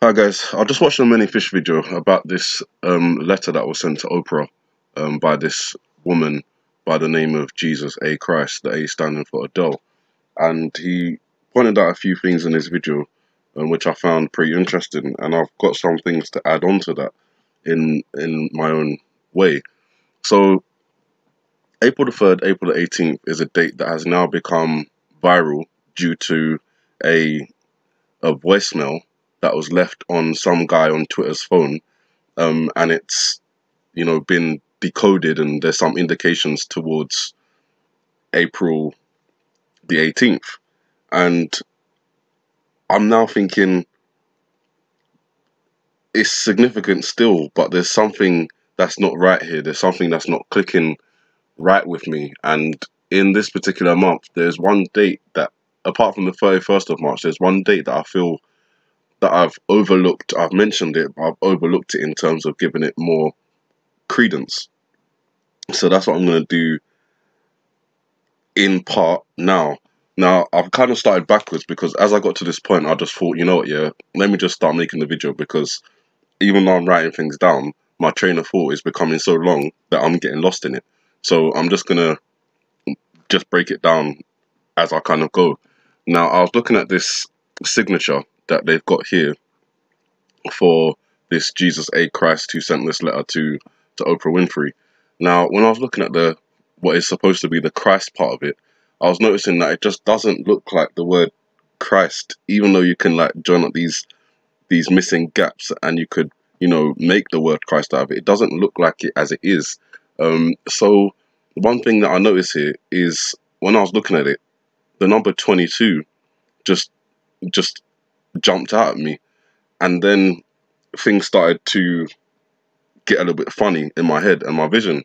Hi guys, I just watched a mini fish video about this letter that was sent to Oprah by this woman by the name of Jesus A. Christ, the A standing for Adele, and he pointed out a few things in this video which I found pretty interesting, and I've got some things to add on to that in my own way. So April the 3rd, April the 18th is a date that has now become viral due to a voicemail that was left on some guy on Twitter's phone, and it's been decoded, and there's some indications towards April the 18th, and I'm now thinking it's significant still, but there's something that's not right here. There's something that's not clicking right with me, and in this particular month, there's one date that, apart from the 31st of March, there's one date that I feel that I've overlooked. I've mentioned it, but I've overlooked it in terms of giving it more credence. So that's what I'm going to do in part now. Now, I've kind of started backwards because as I got to this point, I just thought, you know what, yeah, let me just start making the video, because even though I'm writing things down, my train of thought is becoming so long that I'm getting lost in it. So I'm just going to just break it down as I kind of go. Now, I was looking at this signature that they've got here for this Jesus A. Christ who sent this letter to Oprah Winfrey. Now, when I was looking at what is supposed to be the Christ part of it, I was noticing that it just doesn't look like the word Christ, even though you can like join up these missing gaps and you could, make the word Christ out of it. It doesn't look like it as it is. So one thing that I noticed here is when I was looking at it, the number 22 just jumped out at me. And then things started to get a little bit funny in my head and my vision.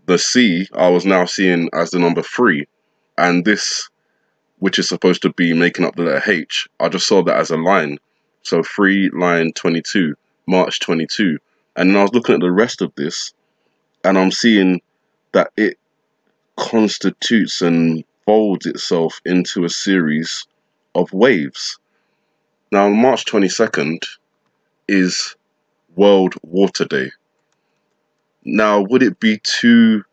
The C I was now seeing as the number 3, and this, which is supposed to be making up the letter H, I just saw that as a line. So 3 line 22, March 22. And then I was looking at the rest of this, and I'm seeing that it constitutes and folds itself into a series of waves. Now, March 22nd is World Water Day. Now, would it be too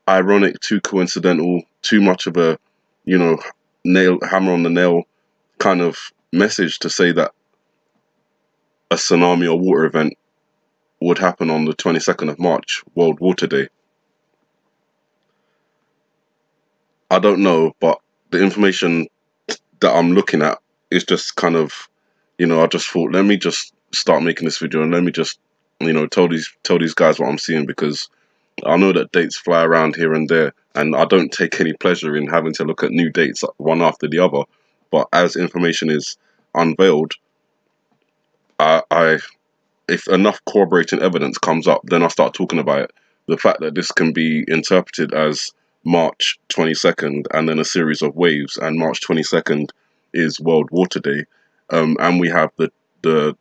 ironic, too coincidental, too much of a, hammer on the nail kind of message to say that a tsunami or water event would happen on the 22nd of March, World Water Day? I don't know, but the information that I'm looking at is just kind of, I just thought, let me just start making this video and let me just, tell these guys what I'm seeing, because I know that dates fly around here and there, and I don't take any pleasure in having to look at new dates one after the other. But as information is unveiled, if enough corroborating evidence comes up, then I start talking about it. The fact that this can be interpreted as March 22nd and then a series of waves, and March 22nd is World Water Day, and we have the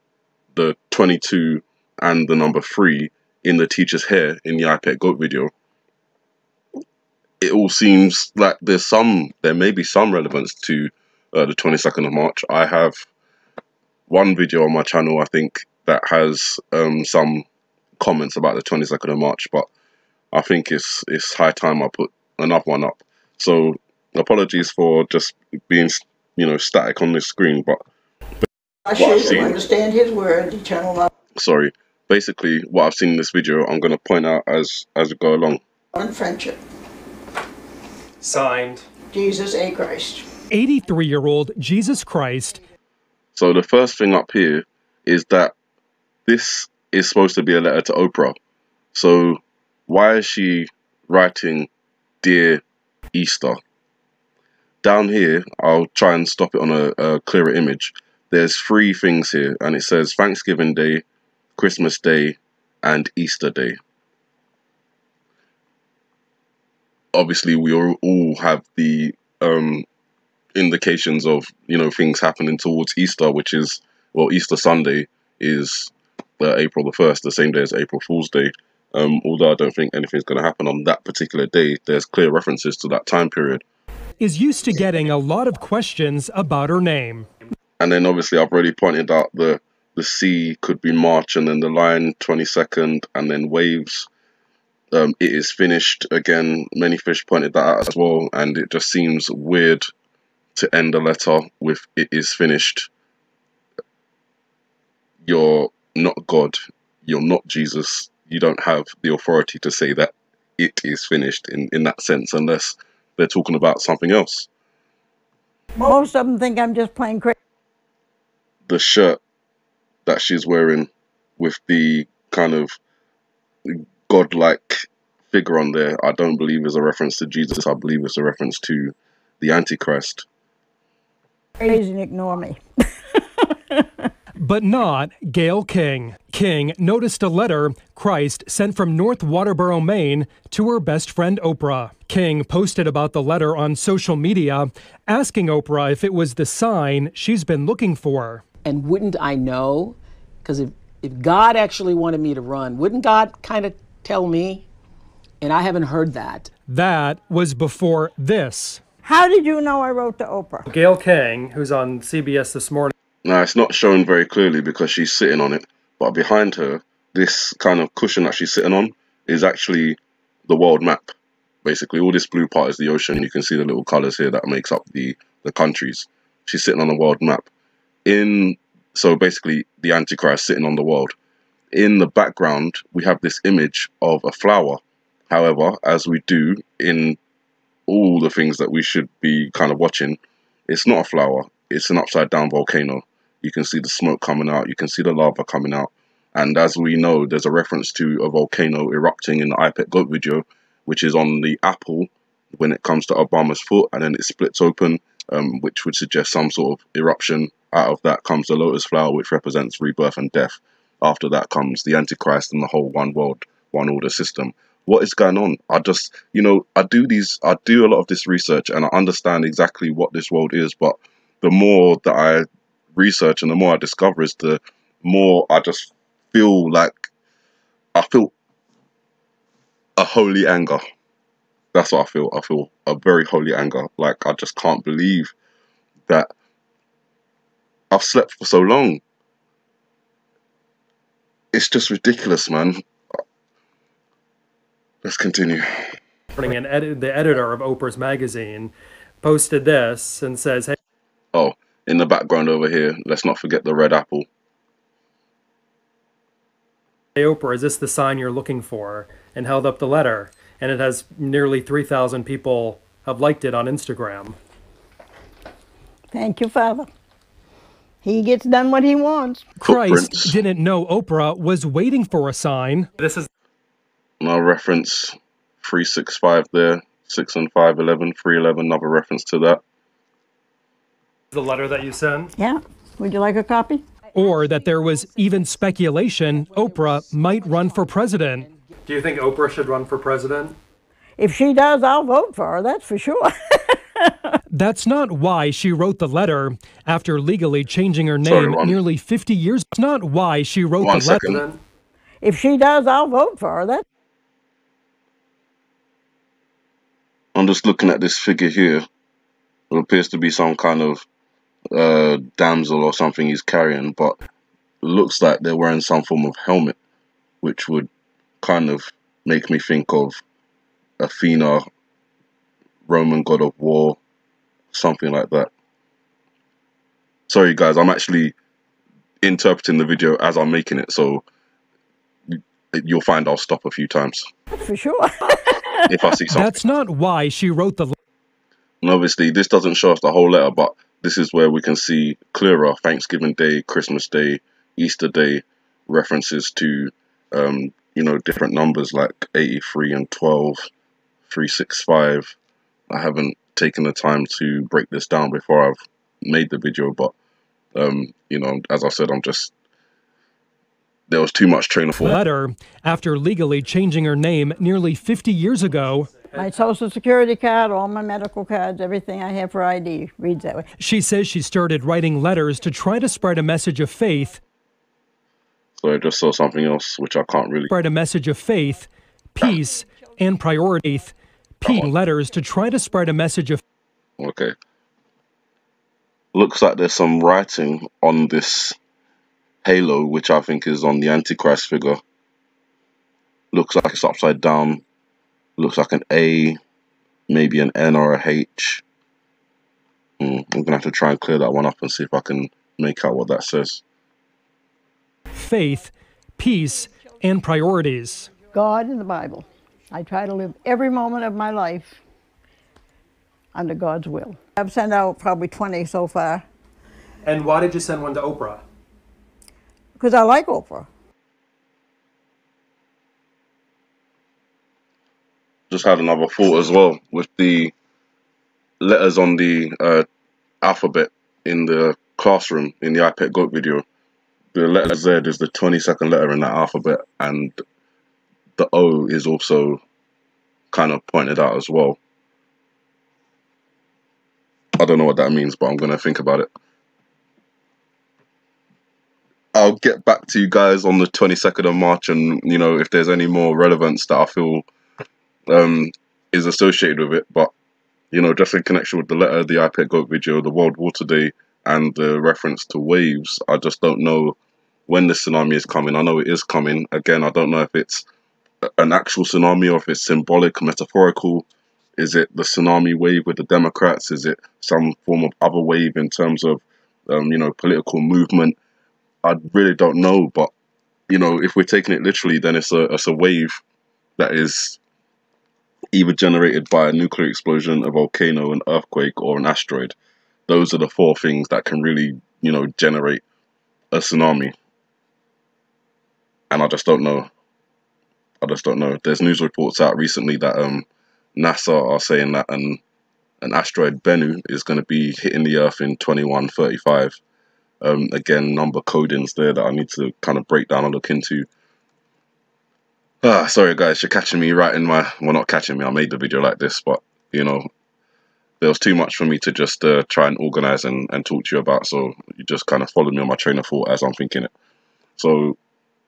22 and the number 3 in the teacher's hair in the iPad Goat video. It all seems like there may be some relevance to the 22nd of March. I have one video on my channel, I think, that has some comments about the 22nd of March, but I think it's high time I put another one up. So apologies for just being, static on this screen, but I should understand his word, eternal love. Sorry. Basically, what I've seen in this video, I'm going to point out as we go along. And friendship. Signed, Jesus A. Christ. 83-year-old Jesus Christ. So the first thing up here is that this is supposed to be a letter to Oprah. So why is she writing Dear Easter? Down here, I'll try and stop it on a clearer image. There's 3 things here, and it says Thanksgiving Day, Christmas Day, and Easter Day. Obviously, we all have the indications of, things happening towards Easter, which is, well, Easter Sunday is April the 1st, the same day as April Fool's Day. Although I don't think anything's going to happen on that particular day, there's clear references to that time period. Is used to getting a lot of questions about her name. And then obviously I've already pointed out the the sea could be March, and then the line 22nd, and then waves. It is finished again. Many fish pointed that out as well, and it just seems weird to end a letter with "it is finished." You're not God. You're not Jesus. You don't have the authority to say that it is finished in that sense, unless they're talking about something else. Most of them think I'm just plain crazy. The shirt that she's wearing with the kind of godlike figure on there, I don't believe is a reference to Jesus. I believe it's a reference to the Antichrist. Crazy and ignore me. But not Gayle King. King noticed a letter Christ sent from North Waterboro, Maine, to her best friend Oprah. King posted about the letter on social media, asking Oprah if it was the sign she's been looking for. And wouldn't I know? Because if God actually wanted me to run, wouldn't God kind of tell me? And I haven't heard that. That was before this. How did you know I wrote to Oprah? Gayle King, who's on CBS this morning. Now, it's not shown very clearly because she's sitting on it, but behind her, this kind of cushion that she's sitting on is actually the world map. Basically, all this blue part is the ocean. You can see the little colours here that makes up the countries. She's sitting on the world map. So basically, the Antichrist sitting on the world. In the background, we have this image of a flower. However, as we do in all the things that we should be kind of watching, it's not a flower. It's an upside down volcano. You can see the smoke coming out. You can see the lava coming out. And as we know, there's a reference to a volcano erupting in the iPet Goat video, which is on the apple when it comes to Obama's foot, and then it splits open, which would suggest some sort of eruption. Out of that comes the lotus flower, which represents rebirth and death. After that comes the Antichrist and the whole one world, one order system. What is going on? I just, I do a lot of this research and I understand exactly what this world is, but the more that I research and the more I discover is the more I just feel like I feel a holy anger. That's what I feel. I feel a very holy anger. Like, I just can't believe that I've slept for so long. It's just ridiculous, man. Let's continue. The editor of Oprah's magazine posted this and says, hey. Oh, in the background over here, let's not forget the red apple. Hey Oprah, is this the sign you're looking for? And held up the letter. And it has nearly 3,000 people have liked it on Instagram. Thank you, Father. He gets done what he wants. Christ didn't know Oprah was waiting for a sign. This is no reference 365 there, 6 and 511, 311, another reference to that. The letter that you sent? Yeah. Would you like a copy? Or that there was even speculation Oprah might run for president. Do you think Oprah should run for president? If she does, I'll vote for her, that's for sure. That's not why she wrote the letter after legally changing her name nearly 50 years. It's not why she wrote the letter. If she does, I'll vote for her. I'm just looking at this figure here. It appears to be some kind of damsel or something he's carrying, but it looks like they're wearing some form of helmet, which would kind of make me think of Athena, Roman god of war, something like that. Sorry guys, I'm actually interpreting the video as I'm making it, so you'll find I'll stop a few times. For sure. If I see something. That's not why she wrote the letter. And obviously this doesn't show us the whole letter, but this is where we can see clearer Thanksgiving Day, Christmas Day, Easter Day references to different numbers like 83 and 12, 365. I haven't taken the time to break this down before I've made the video, but as I said, there was too much train of thought. Letter after legally changing her name nearly 50 years ago. My social security card, all my medical cards, everything I have for ID reads that way. She says she started writing letters to try to spread a message of faith. So I just saw something else, which I can't really... Spread a message of faith, peace, and priority. Letters to try to spread a message of... Okay. Looks like there's some writing on this halo, which I think is on the Antichrist figure. Looks like it's upside down. Looks like an A, maybe an N or a H. I'm gonna have to try and clear that one up and see if I can make out what that says. Faith, peace, and priorities. God and the Bible. I try to live every moment of my life under God's will. I've sent out probably 20 so far. And why did you send one to Oprah? Because I like Oprah. Just had another thought as well with the letters on the alphabet in the classroom in the iPad Goat video. The letter Z is the 22nd letter in that alphabet, and the O is also kind of pointed out as well. I don't know what that means, but I'm going to think about it. I'll get back to you guys on the 22nd of March, and, you know, if there's any more relevance that I feel is associated with it. But, you know, just in connection with the letter, the iPad Goat video, the World Water Day, and the reference to waves, I just don't know when the tsunami is coming. I know it is coming. Again, I don't know if it's an actual tsunami or if it's symbolic, metaphorical. Is it the tsunami wave with the Democrats? Is it some form of other wave in terms of, you know, political movement? I really don't know. But, you know, if we're taking it literally, then it's a wave that is either generated by a nuclear explosion, a volcano, an earthquake, or an asteroid. Those are the four things that can really, you know, generate a tsunami. And I just don't know. I just don't know. There's news reports out recently that NASA are saying that an asteroid Bennu is going to be hitting the Earth in 2135. Again, number codings there that I need to kind of break down and look into. Sorry guys, you're catching me right in my... Well, not catching me, I made the video like this, but, you know, there was too much for me to just try and organize and talk to you about, so you just kind of followed me on my train of thought as I'm thinking it. So,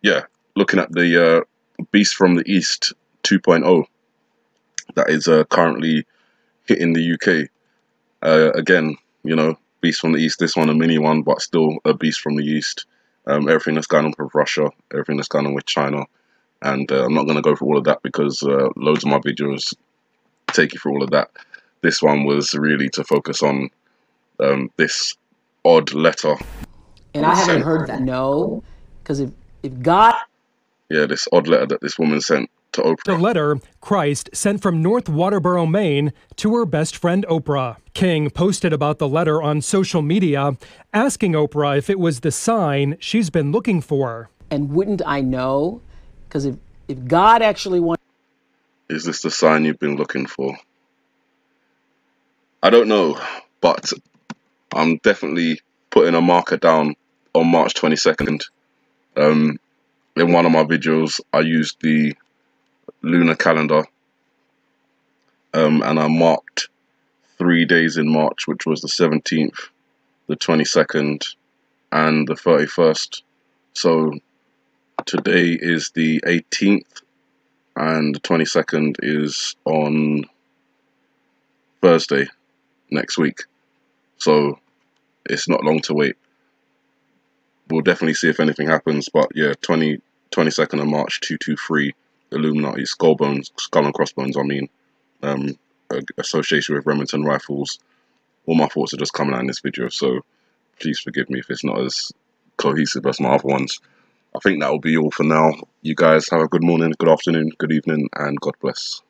yeah, looking at the Beast from the East 2.0 that is currently hitting the UK. Again, you know, Beast from the East, this one a mini one, but still a Beast from the East. Everything that's going on with Russia, everything that's going on with China. And I'm not going to go through all of that because loads of my videos take you through all of that. This one was really to focus on this odd letter. And I haven't heard that. No, because if God... Yeah, this odd letter that this woman sent to Oprah. The letter Christ sent from North Waterboro, Maine, to her best friend Oprah. King posted about the letter on social media, asking Oprah if it was the sign she's been looking for. And wouldn't I know? Because if God actually wanted... Is this the sign you've been looking for? I don't know, but I'm definitely putting a marker down on March 22nd. In one of my videos, I used the lunar calendar, and I marked 3 days in March, which was the 17th, the 22nd, and the 31st. So today is the 18th, and the 22nd is on Thursday next week. So it's not long to wait. We'll definitely see if anything happens, but yeah, 22nd of March 223, Illuminati, skull and crossbones, I mean, association with Remington rifles. All my thoughts are just coming out in this video, so please forgive me if it's not as cohesive as my other ones. I think that will be all for now. You guys have a good morning, good afternoon, good evening, and God bless.